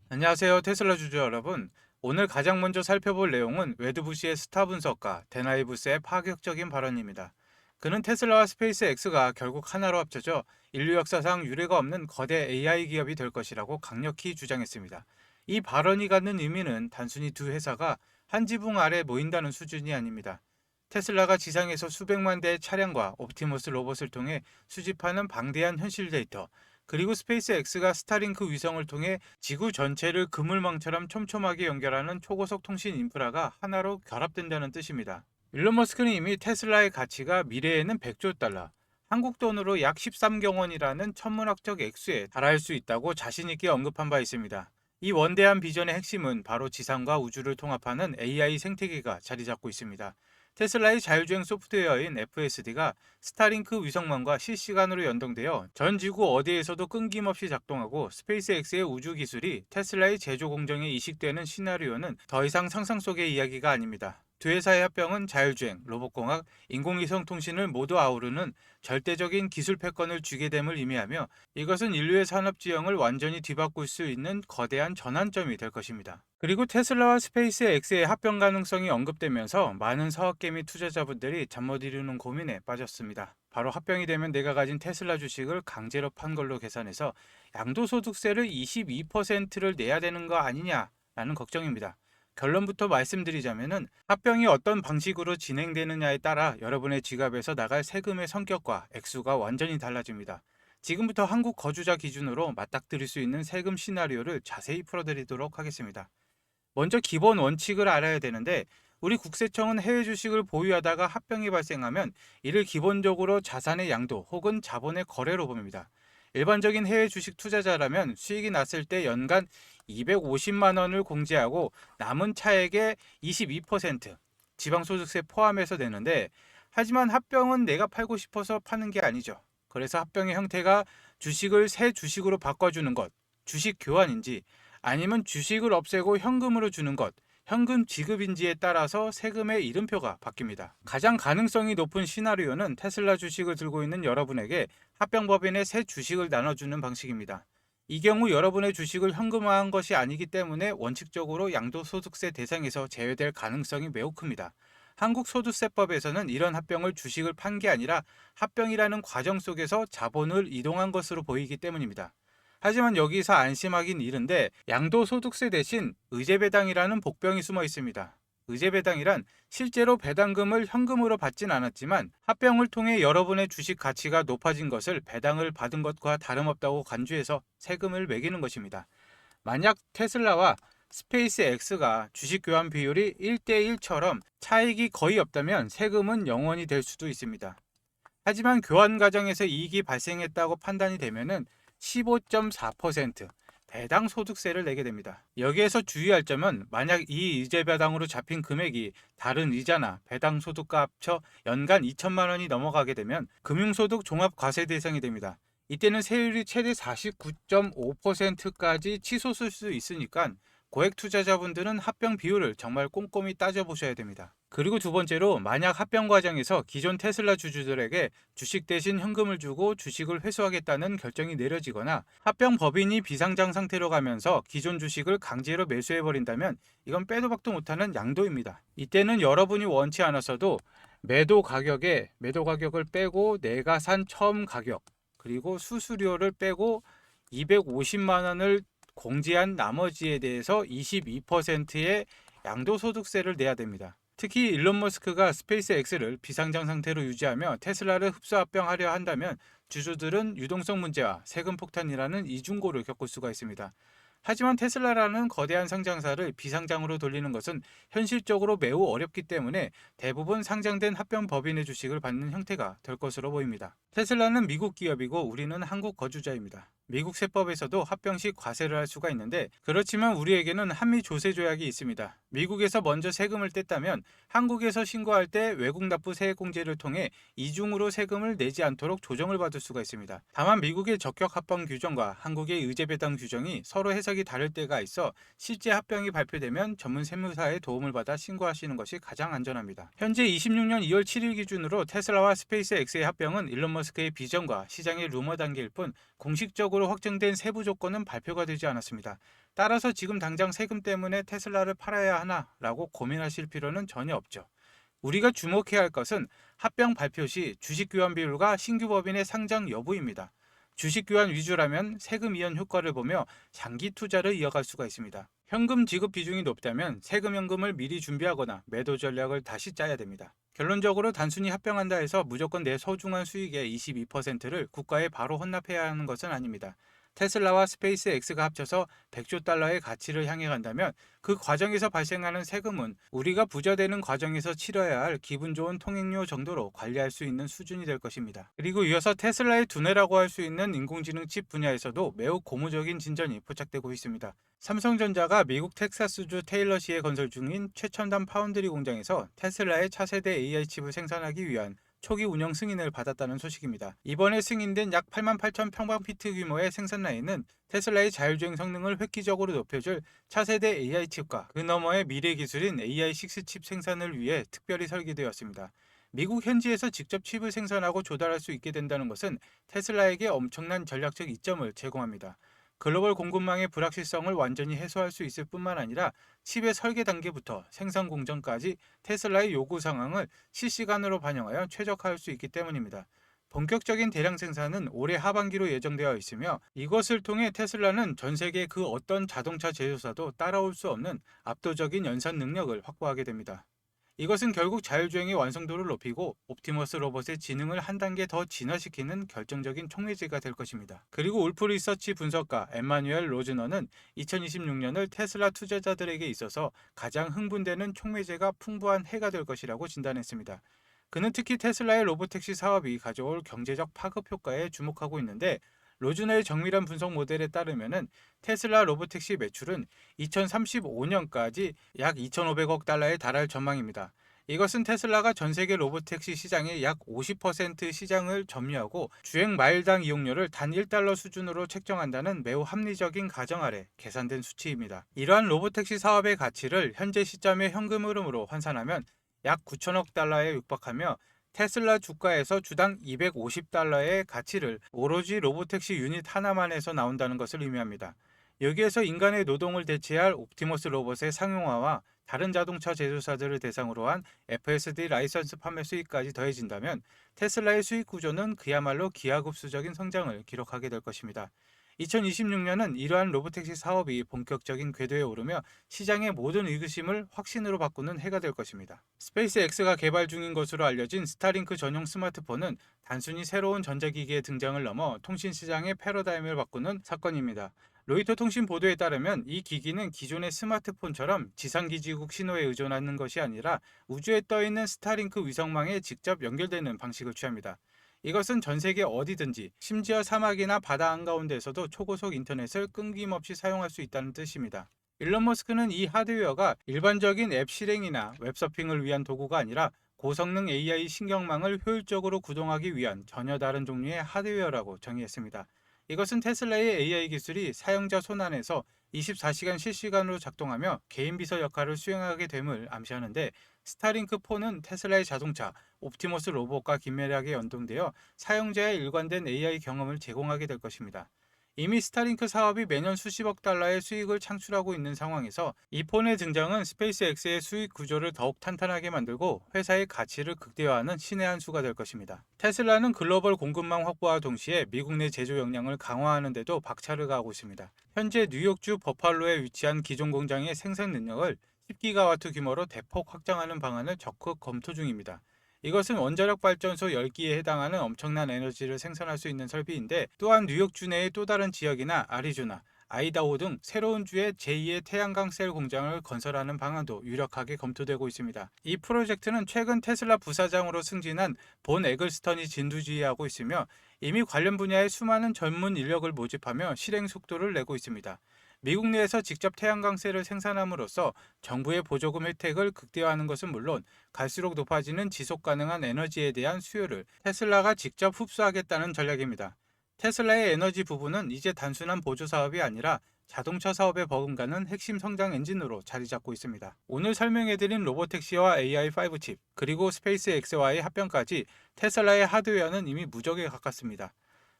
안녕하세요. 테슬라 주주 여러분. 오늘 가장 먼저 살펴볼 내용은 웨드부시의 스타 분석가 데나이브스의 파격적인 발언입니다. 그는 테슬라와 스페이스X가 결국 하나로 합쳐져 인류 역사상 유례가 없는 거대 AI 기업이 될 것이라고 강력히 주장했습니다. 이 발언이 갖는 의미는 단순히 두 회사가 한 지붕 아래 모인다는 수준이 아닙니다. 테슬라가 지상에서 수백만 대의 차량과 옵티머스 로봇을 통해 수집하는 방대한 현실 데이터, 그리고 스페이스X가 스타링크 위성을 통해 지구 전체를 그물망처럼 촘촘하게 연결하는 초고속 통신 인프라가 하나로 결합된다는 뜻입니다. 일론 머스크는 이미 테슬라의 가치가 미래에는 100조 달러, 한국 돈으로 약 13경 원이라는 천문학적 액수에 달할 수 있다고 자신있게 언급한 바 있습니다. 이 원대한 비전의 핵심은 바로 지상과 우주를 통합하는 AI 생태계가 자리 잡고 있습니다. 테슬라의 자율주행 소프트웨어인 FSD가 스타링크 위성망과 실시간으로 연동되어 전 지구 어디에서도 끊김없이 작동하고, 스페이스X의 우주 기술이 테슬라의 제조 공정에 이식되는 시나리오는 더 이상 상상 속의 이야기가 아닙니다. 두 회사의 합병은 자율주행, 로봇공학, 인공위성 통신을 모두 아우르는 절대적인 기술 패권을 주게 됨을 의미하며, 이것은 인류의 산업 지형을 완전히 뒤바꿀 수 있는 거대한 전환점이 될 것입니다. 그리고 테슬라와 스페이스X의 합병 가능성이 언급되면서 많은 사업계 및 투자자분들이 잠 못 이루는 고민에 빠졌습니다. 바로 합병이 되면 내가 가진 테슬라 주식을 강제로 판 걸로 계산해서 양도소득세를 22%를 내야 되는 거 아니냐라는 걱정입니다. 결론부터 말씀드리자면은, 합병이 어떤 방식으로 진행되느냐에 따라 여러분의 지갑에서 나갈 세금의 성격과 액수가 완전히 달라집니다. 지금부터 한국 거주자 기준으로 맞닥뜨릴 수 있는 세금 시나리오를 자세히 풀어드리도록 하겠습니다. 먼저 기본 원칙을 알아야 되는데, 우리 국세청은 해외 주식을 보유하다가 합병이 발생하면 이를 기본적으로 자산의 양도 혹은 자본의 거래로 봅니다. 일반적인 해외 주식 투자자라면 수익이 났을 때 연간 250만 원을 공제하고 남은 차액의 22% 지방소득세 포함해서 내는데, 하지만 합병은 내가 팔고 싶어서 파는 게 아니죠. 그래서 합병의 형태가 주식을 새 주식으로 바꿔주는 것, 주식 교환인지, 아니면 주식을 없애고 현금으로 주는 것, 현금 지급인지에 따라서 세금의 이름표가 바뀝니다. 가장 가능성이 높은 시나리오는 테슬라 주식을 들고 있는 여러분에게 합병법인의 새 주식을 나눠주는 방식입니다. 이 경우 여러분의 주식을 현금화한 것이 아니기 때문에 원칙적으로 양도소득세 대상에서 제외될 가능성이 매우 큽니다. 한국소득세법에서는 이런 합병을 주식을 판 게 아니라 합병이라는 과정 속에서 자본을 이동한 것으로 보이기 때문입니다. 하지만 여기서 안심하긴 이른데, 양도소득세 대신 의제배당이라는 복병이 숨어 있습니다. 의제배당이란 실제로 배당금을 현금으로 받진 않았지만 합병을 통해 여러분의 주식 가치가 높아진 것을 배당을 받은 것과 다름없다고 간주해서 세금을 매기는 것입니다. 만약 테슬라와 스페이스X가 주식 교환 비율이 1대1처럼 차익이 거의 없다면 세금은 0원이 될 수도 있습니다. 하지만 교환 과정에서 이익이 발생했다고 판단이 되면은 15.4% 배당 소득세를 내게 됩니다. 여기에서 주의할 점은, 만약 이 이재 배당으로 잡힌 금액이 다른 이자나 배당 소득과 합쳐 연간 2천만 원이 넘어가게 되면 금융소득 종합과세 대상이 됩니다. 이때는 세율이 최대 49.5%까지 치솟을 수 있으니까 고액 투자자분들은 합병 비율을 정말 꼼꼼히 따져보셔야 됩니다. 그리고 두 번째로, 만약 합병 과정에서 기존 테슬라 주주들에게 주식 대신 현금을 주고 주식을 회수하겠다는 결정이 내려지거나 합병 법인이 비상장 상태로 가면서 기존 주식을 강제로 매수해버린다면 이건 빼도 박도 못하는 양도입니다. 이때는 여러분이 원치 않았어도 매도 가격을 빼고 내가 산 처음 가격, 그리고 수수료를 빼고 250만 원을 공제한 나머지에 대해서 22%의 양도소득세를 내야 됩니다. 특히 일론 머스크가 스페이스X를 비상장 상태로 유지하며 테슬라를 흡수 합병하려 한다면 주주들은 유동성 문제와 세금 폭탄이라는 이중고를 겪을 수가 있습니다. 하지만 테슬라라는 거대한 상장사를 비상장으로 돌리는 것은 현실적으로 매우 어렵기 때문에 대부분 상장된 합병 법인의 주식을 받는 형태가 될 것으로 보입니다. 테슬라는 미국 기업이고 우리는 한국 거주자입니다. 미국 세법에서도 합병 시 과세를 할 수가 있는데, 그렇지만 우리에게는 한미 조세 조약이 있습니다. 미국에서 먼저 세금을 뗐다면 한국에서 신고할 때 외국 납부 세액공제를 통해 이중으로 세금을 내지 않도록 조정을 받을 수가 있습니다. 다만 미국의 적격 합병 규정과 한국의 의제배당 규정이 서로 해석이 다를 때가 있어 실제 합병이 발표되면 전문 세무사의 도움을 받아 신고하시는 것이 가장 안전합니다. 현재 26년 2월 7일 기준으로 테슬라와 스페이스X의 합병은 일론 머스크의 비전과 시장의 루머 단계일 뿐 공식적으로 확정된 세부 조건은 발표가 되지 않았습니다. 따라서 지금 당장 세금 때문에 테슬라를 팔아야 하나라고 고민하실 필요는 전혀 없죠. 우리가 주목해야 할 것은 합병 발표 시 주식 교환 비율과 신규 법인의 상장 여부입니다. 주식 교환 위주라면 세금 이연 효과를 보며 장기 투자를 이어갈 수가 있습니다. 현금 지급 비중이 높다면 세금 현금을 미리 준비하거나 매도 전략을 다시 짜야 됩니다. 결론적으로 단순히 합병한다 해서 무조건 내 소중한 수익의 22%를 국가에 바로 헌납해야 하는 것은 아닙니다. 테슬라와 스페이스X가 합쳐서 100조 달러의 가치를 향해 간다면 그 과정에서 발생하는 세금은 우리가 부자 되는 과정에서 치러야 할 기분 좋은 통행료 정도로 관리할 수 있는 수준이 될 것입니다. 그리고 이어서 테슬라의 두뇌라고 할 수 있는 인공지능 칩 분야에서도 매우 고무적인 진전이 포착되고 있습니다. 삼성전자가 미국 텍사스주 테일러시에 건설 중인 최첨단 파운드리 공장에서 테슬라의 차세대 AI 칩을 생산하기 위한 초기 운영 승인을 받았다는 소식입니다. 이번에 승인된 약 88,000 평방피트 규모의 생산 라인은 테슬라의 자율주행 성능을 획기적으로 높여줄 차세대 AI 칩과 그 너머의 미래 기술인 AI6 칩 생산을 위해 특별히 설계되었습니다. 미국 현지에서 직접 칩을 생산하고 조달할 수 있게 된다는 것은 테슬라에게 엄청난 전략적 이점을 제공합니다. 글로벌 공급망의 불확실성을 완전히 해소할 수 있을 뿐만 아니라 칩의 설계 단계부터 생산 공정까지 테슬라의 요구 상황을 실시간으로 반영하여 최적화할 수 있기 때문입니다. 본격적인 대량 생산은 올해 하반기로 예정되어 있으며 이것을 통해 테슬라는 전 세계 그 어떤 자동차 제조사도 따라올 수 없는 압도적인 연산 능력을 확보하게 됩니다. 이것은 결국 자율주행의 완성도를 높이고 옵티머스 로봇의 지능을 한 단계 더 진화시키는 결정적인 촉매제가 될 것입니다. 그리고 울프 리서치 분석가 엠마뉴엘 로즈너는 2026년을 테슬라 투자자들에게 있어서 가장 흥분되는 촉매제가 풍부한 해가 될 것이라고 진단했습니다. 그는 특히 테슬라의 로보택시 사업이 가져올 경제적 파급 효과에 주목하고 있는데 로즈너의 정밀한 분석 모델에 따르면 테슬라 로보택시 매출은 2035년까지 약 2,500억 달러에 달할 전망입니다. 이것은 테슬라가 전 세계 로보택시 시장의 약 50% 시장을 점유하고 주행 마일당 이용료를 단 1달러 수준으로 책정한다는 매우 합리적인 가정 아래 계산된 수치입니다. 이러한 로보택시 사업의 가치를 현재 시점의 현금 흐름으로 환산하면 약 9천억 달러에 육박하며 테슬라 주가에서 주당 250달러의 가치를 오로지 로보택시 유닛 하나만에서 나온다는 것을 의미합니다. 여기에서 인간의 노동을 대체할 옵티머스 로봇의 상용화와 다른 자동차 제조사들을 대상으로 한 FSD 라이선스 판매 수익까지 더해진다면 테슬라의 수익 구조는 그야말로 기하급수적인 성장을 기록하게 될 것입니다. 2026년은 이러한 로보택시 사업이 본격적인 궤도에 오르며 시장의 모든 의구심을 확신으로 바꾸는 해가 될 것입니다. 스페이스X가 개발 중인 것으로 알려진 스타링크 전용 스마트폰은 단순히 새로운 전자기기의 등장을 넘어 통신 시장의 패러다임을 바꾸는 사건입니다. 로이터 통신 보도에 따르면 이 기기는 기존의 스마트폰처럼 지상기지국 신호에 의존하는 것이 아니라 우주에 떠있는 스타링크 위성망에 직접 연결되는 방식을 취합니다. 이것은 전 세계 어디든지 심지어 사막이나 바다 한가운데에서도 초고속 인터넷을 끊김없이 사용할 수 있다는 뜻입니다. 일론 머스크는 이 하드웨어가 일반적인 앱 실행이나 웹서핑을 위한 도구가 아니라 고성능 AI 신경망을 효율적으로 구동하기 위한 전혀 다른 종류의 하드웨어라고 정의했습니다. 이것은 테슬라의 AI 기술이 사용자 손안에서 24시간 실시간으로 작동하며 개인 비서 역할을 수행하게 됨을 암시하는데 스타링크 4는 테슬라의 자동차 옵티머스 로봇과 긴밀하게 연동되어 사용자의 일관된 AI 경험을 제공하게 될 것입니다. 이미 스타링크 사업이 매년 수십억 달러의 수익을 창출하고 있는 상황에서 이 폰의 등장은 스페이스X의 수익 구조를 더욱 탄탄하게 만들고 회사의 가치를 극대화하는 신의 한 수가 될 것입니다. 테슬라는 글로벌 공급망 확보와 동시에 미국 내 제조 역량을 강화하는 데도 박차를 가하고 있습니다. 현재 뉴욕주 버팔로에 위치한 기존 공장의 생산 능력을 10기가와트 규모로 대폭 확장하는 방안을 적극 검토 중입니다. 이것은 원자력 발전소 10기에 해당하는 엄청난 에너지를 생산할 수 있는 설비인데 또한 뉴욕주 내의 또 다른 지역이나 아리조나, 아이다호 등 새로운 주에 제2의 태양광 셀 공장을 건설하는 방안도 유력하게 검토되고 있습니다. 이 프로젝트는 최근 테슬라 부사장으로 승진한 본 에글스턴이 진두지휘하고 있으며 이미 관련 분야의 수많은 전문 인력을 모집하며 실행 속도를 내고 있습니다. 미국 내에서 직접 태양광셀을 생산함으로써 정부의 보조금 혜택을 극대화하는 것은 물론 갈수록 높아지는 지속 가능한 에너지에 대한 수요를 테슬라가 직접 흡수하겠다는 전략입니다. 테슬라의 에너지 부분은 이제 단순한 보조 사업이 아니라 자동차 사업에 버금가는 핵심 성장 엔진으로 자리 잡고 있습니다. 오늘 설명해드린 로보택시와 AI5 칩, 그리고 스페이스X와의 합병까지 테슬라의 하드웨어는 이미 무적에 가깝습니다.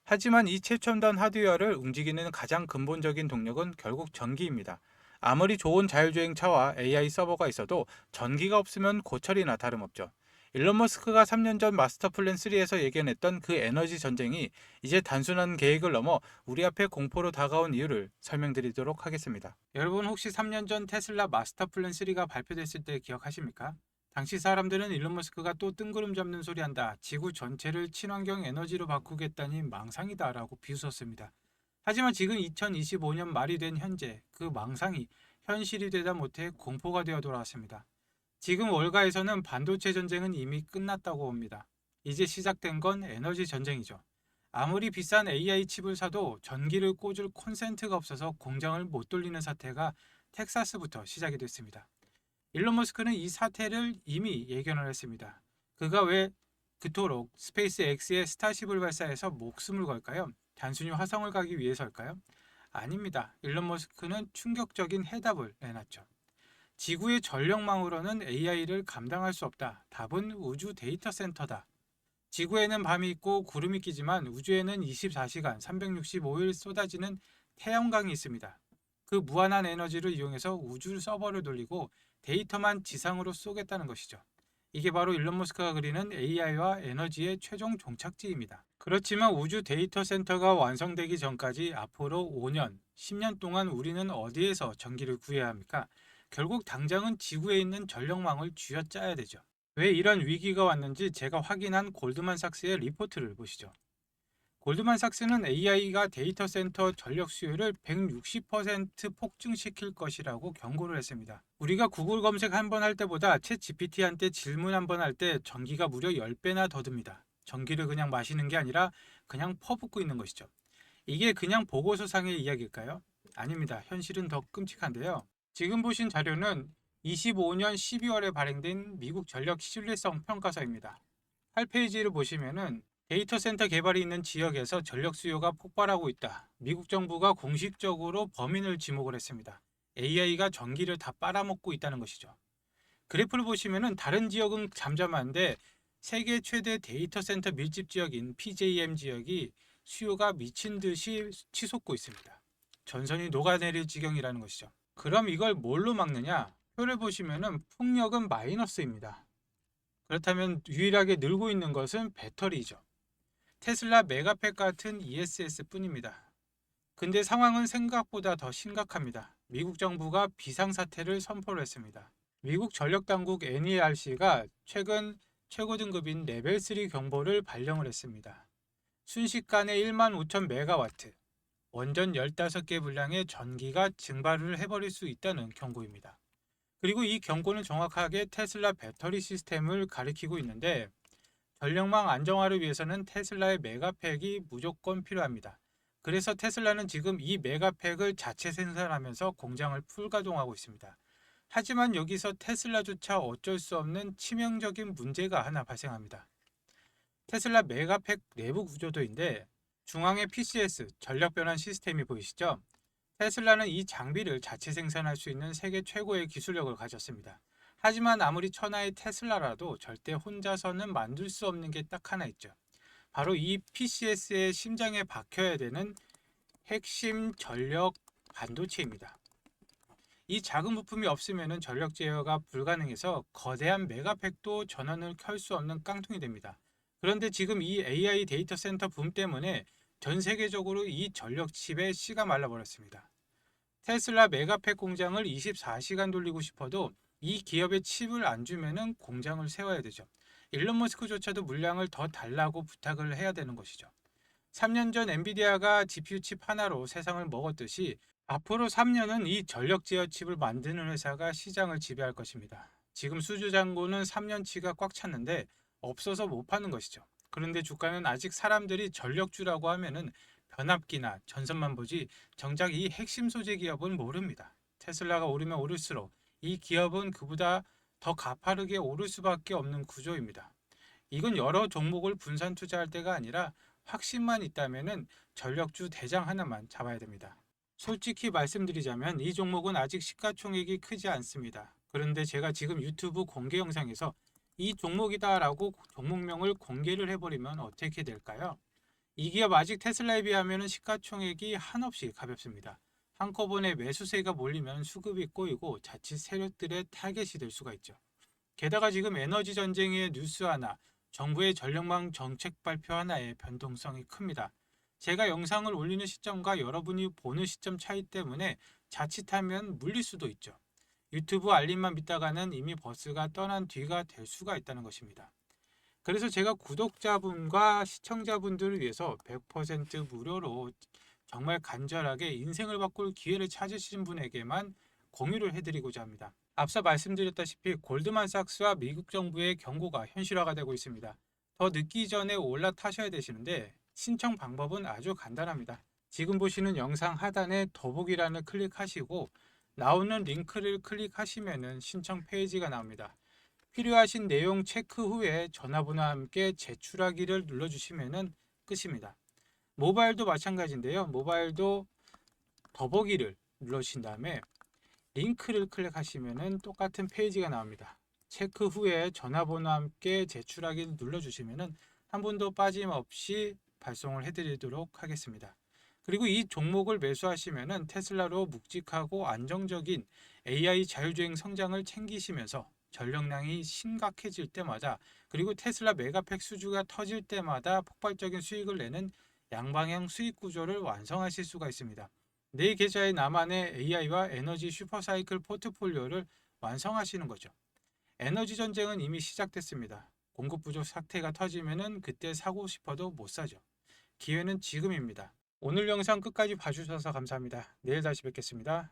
하지만 이 최첨단 하드웨어를 움직이는 가장 근본적인 동력은 결국 전기입니다. 아무리 좋은 자율주행차와 AI 서버가 있어도 전기가 없으면 고철이나 다름없죠. 일론 머스크가 3년 전 마스터 플랜 3에서 예견했던 그 에너지 전쟁이 이제 단순한 계획을 넘어 우리 앞에 공포로 다가온 이유를 설명드리도록 하겠습니다. 여러분 혹시 3년 전 테슬라 마스터 플랜 3가 발표됐을 때 기억하십니까? 당시 사람들은 일론 머스크가 또 뜬구름 잡는 소리 한다. 지구 전체를 친환경 에너지로 바꾸겠다니 망상이다 라고 비웃었습니다. 하지만 지금 2025년 말이 된 현재 그 망상이 현실이 되다 못해 공포가 되어 돌아왔습니다. 지금 월가에서는 반도체 전쟁은 이미 끝났다고 봅니다. 이제 시작된 건 에너지 전쟁이죠. 아무리 비싼 AI 칩을 사도 전기를 꽂을 콘센트가 없어서 공장을 못 돌리는 사태가 텍사스부터 시작이 됐습니다. 일론 머스크는 이 사태를 이미 예견을 했습니다. 그가 왜 그토록 스페이스 X의 스타쉽을 발사해서 목숨을 걸까요? 단순히 화성을 가기 위해서일까요? 아닙니다. 일론 머스크는 충격적인 해답을 내놨죠. 지구의 전력망으로는 AI를 감당할 수 없다. 답은 우주 데이터 센터다. 지구에는 밤이 있고 구름이 끼지만 우주에는 24시간 365일 쏟아지는 태양광이 있습니다. 그 무한한 에너지를 이용해서 우주 서버를 돌리고 데이터만 지상으로 쏘겠다는 것이죠. 이게 바로 일론 머스크가 그리는 AI와 에너지의 최종 종착지입니다. 그렇지만 우주 데이터 센터가 완성되기 전까지 앞으로 5년, 10년 동안 우리는 어디에서 전기를 구해야 합니까? 결국 당장은 지구에 있는 전력망을 쥐어짜야 되죠. 왜 이런 위기가 왔는지 제가 확인한 골드만삭스의 리포트를 보시죠. 골드만삭스는 AI가 데이터 센터 전력 수요를 160% 폭증시킬 것이라고 경고를 했습니다. 우리가 구글 검색 한 번 할 때보다 챗 GPT한테 질문 한 번 할 때 전기가 무려 10배나 더 듭니다. 전기를 그냥 마시는 게 아니라 그냥 퍼붓고 있는 것이죠. 이게 그냥 보고서상의 이야기일까요? 아닙니다. 현실은 더 끔찍한데요. 지금 보신 자료는 25년 12월에 발행된 미국 전력 신뢰성 평가서입니다. 8페이지를 보시면은 데이터 센터 개발이 있는 지역에서 전력 수요가 폭발하고 있다. 미국 정부가 공식적으로 범인을 지목을 했습니다. AI가 전기를 다 빨아먹고 있다는 것이죠. 그래프를 보시면은 다른 지역은 잠잠한데 세계 최대 데이터 센터 밀집 지역인 PJM 지역이 수요가 미친 듯이 치솟고 있습니다. 전선이 녹아내릴 지경이라는 것이죠. 그럼 이걸 뭘로 막느냐? 표를 보시면은 풍력은 마이너스입니다. 그렇다면 유일하게 늘고 있는 것은 배터리죠. 테슬라 메가팩 같은 ESS 뿐입니다. 근데 상황은 생각보다 더 심각합니다. 미국 정부가 비상사태를 선포를 했습니다. 미국 전력당국 NERC가 최근 최고 등급인 레벨 3 경보를 발령을 했습니다. 순식간에 1만 5천 메가와트, 원전 15개 분량의 전기가 증발을 해버릴 수 있다는 경고입니다. 그리고 이 경고는 정확하게 테슬라 배터리 시스템을 가리키고 있는데 전력망 안정화를 위해서는 테슬라의 메가팩이 무조건 필요합니다. 그래서 테슬라는 지금 이 메가팩을 자체 생산하면서 공장을 풀가동하고 있습니다. 하지만 여기서 테슬라조차 어쩔 수 없는 치명적인 문제가 하나 발생합니다. 테슬라 메가팩 내부 구조도인데 중앙에 PCS 전력 변환 시스템이 보이시죠? 테슬라는 이 장비를 자체 생산할 수 있는 세계 최고의 기술력을 가졌습니다. 하지만 아무리 천하의 테슬라라도 절대 혼자서는 만들 수 없는 게 딱 하나 있죠. 바로 이 PCS의 심장에 박혀야 되는 핵심 전력 반도체입니다. 이 작은 부품이 없으면 전력 제어가 불가능해서 거대한 메가팩도 전원을 켤 수 없는 깡통이 됩니다. 그런데 지금 이 AI 데이터 센터 붐 때문에 전 세계적으로 이 전력 칩의 씨가 말라버렸습니다. 테슬라 메가팩 공장을 24시간 돌리고 싶어도 이 기업의 칩을 안 주면은 공장을 세워야 되죠. 일론 머스크조차도 물량을 더 달라고 부탁을 해야 되는 것이죠. 3년 전 엔비디아가 GPU 칩 하나로 세상을 먹었듯이 앞으로 3년은 이 전력 제어 칩을 만드는 회사가 시장을 지배할 것입니다. 지금 수주 잔고는 3년치가 꽉 찼는데 없어서 못 파는 것이죠. 그런데 주가는 아직 사람들이 전력주라고 하면은 변압기나 전선만 보지 정작 이 핵심 소재 기업은 모릅니다. 테슬라가 오르면 오를수록 이 기업은 그보다 더 가파르게 오를 수밖에 없는 구조입니다. 이건 여러 종목을 분산 투자할 때가 아니라 확신만 있다면은 전력주 대장 하나만 잡아야 됩니다. 솔직히 말씀드리자면 이 종목은 아직 시가총액이 크지 않습니다. 그런데 제가 지금 유튜브 공개 영상에서 이 종목이다 라고 종목명을 공개를 해버리면 어떻게 될까요? 이 기업 아직 테슬라에 비하면 시가총액이 한없이 가볍습니다. 한꺼번에 매수세가 몰리면 수급이 꼬이고 자칫 세력들의 타겟이 될 수가 있죠. 게다가 지금 에너지 전쟁의 뉴스 하나, 정부의 전력망 정책 발표 하나의 변동성이 큽니다. 제가 영상을 올리는 시점과 여러분이 보는 시점 차이 때문에 자칫하면 물릴 수도 있죠. 유튜브 알림만 믿다가는 이미 버스가 떠난 뒤가 될 수가 있다는 것입니다. 그래서 제가 구독자분과 시청자분들을 위해서 100% 무료로 정말 간절하게 인생을 바꿀 기회를 찾으신 분에게만 공유를 해드리고자 합니다. 앞서 말씀드렸다시피 골드만삭스와 미국 정부의 경고가 현실화가 되고 있습니다. 더 늦기 전에 올라타셔야 되시는데 신청 방법은 아주 간단합니다. 지금 보시는 영상 하단에 더보기란을 클릭하시고 나오는 링크를 클릭하시면 신청 페이지가 나옵니다. 필요하신 내용 체크 후에 전화번호와 함께 제출하기를 눌러주시면 끝입니다. 모바일도 마찬가지인데요. 모바일도 더보기를 눌러주신 다음에 링크를 클릭하시면 똑같은 페이지가 나옵니다. 체크 후에 전화번호와 함께 제출하기를 눌러주시면 한 분도 빠짐없이 발송을 해드리도록 하겠습니다. 그리고 이 종목을 매수하시면 테슬라로 묵직하고 안정적인 AI 자율주행 성장을 챙기시면서 전력량이 심각해질 때마다 그리고 테슬라 메가팩 수주가 터질 때마다 폭발적인 수익을 내는 양방향 수익 구조를 완성하실 수가 있습니다. 내 계좌에 나만의 AI와 에너지 슈퍼사이클 포트폴리오를 완성하시는 거죠. 에너지 전쟁은 이미 시작됐습니다. 공급 부족 사태가 터지면 그때 사고 싶어도 못 사죠. 기회는 지금입니다. 오늘 영상 끝까지 봐주셔서 감사합니다. 내일 다시 뵙겠습니다.